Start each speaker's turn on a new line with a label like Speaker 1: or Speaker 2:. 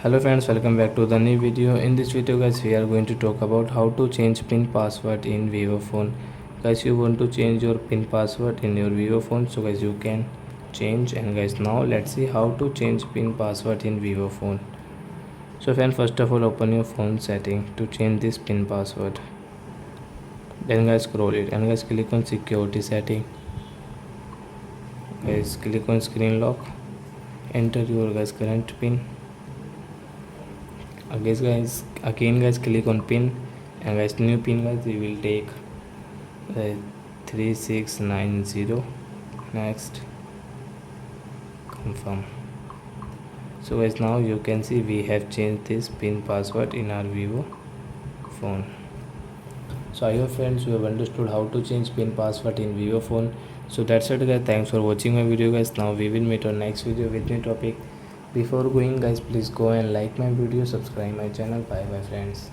Speaker 1: Hello friends, welcome back to the new video. In this video guys, we are going to talk about how to change pin password in Vivo phone. Guys, you want to change your pin password in your Vivo phone, so guys you can change. And guys, now let's see how to change pin password in Vivo phone. So friend, first of all open your phone setting to change this pin password. Then guys scroll it and guys click on security setting. Guys click on screen lock. Enter your guys current pin. Again guys click on pin and guys new pin guys we will take 3690. Next confirm. So guys now you can see we have changed this pin password in our Vivo phone. So I hope friends you have understood how to change pin password in Vivo phone. So that's it guys, thanks for watching my video guys. Now we will meet on next video with new topic. Before going guys, please go and like my video, subscribe my channel. Bye bye friends.